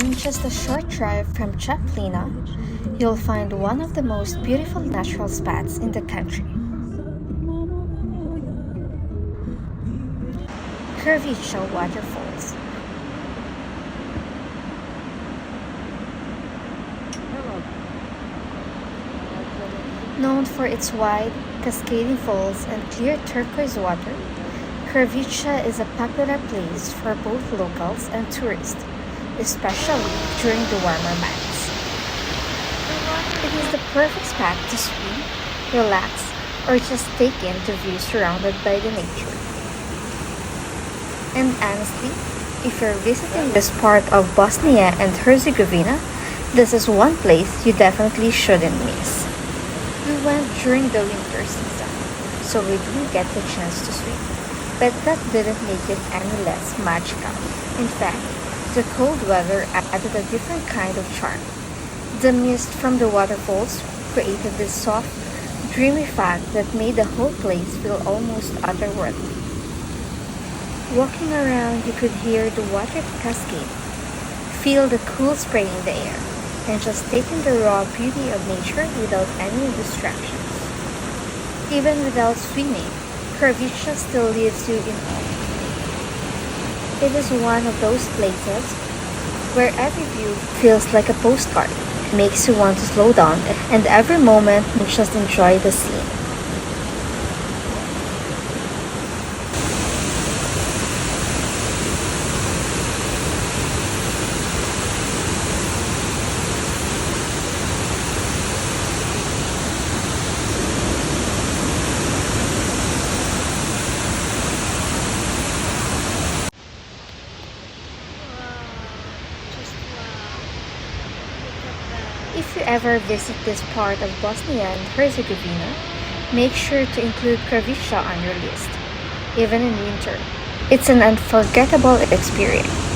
In just a short drive from Čapljina, you'll find one of the most beautiful natural spots in the country. Kravica Waterfalls. Known for its wide, cascading falls and clear turquoise water, Kravica is a popular place for both locals and tourists, especially during the warmer months. It is the perfect spot to swim, relax, or just take in the view surrounded by the nature. And honestly, if you're visiting this part of Bosnia and Herzegovina, this is one place you definitely shouldn't miss. We went during the winter season, so we didn't get the chance to swim, but that didn't make it any less magical. In fact, the cold weather added a different kind of charm. The mist from the waterfalls created this soft, dreamy fog that made the whole place feel almost otherworldly. Walking around, you could hear the water cascade, feel the cool spray in the air, and just take in the raw beauty of nature without any distractions. Even without swimming, Kravica still leaves you in awe. It is one of those places where every view feels like a postcard, makes you want to slow down, and every moment just enjoy the scene. If you ever visit this part of Bosnia and Herzegovina, make sure to include Kravica on your list, even in winter. It's an unforgettable experience.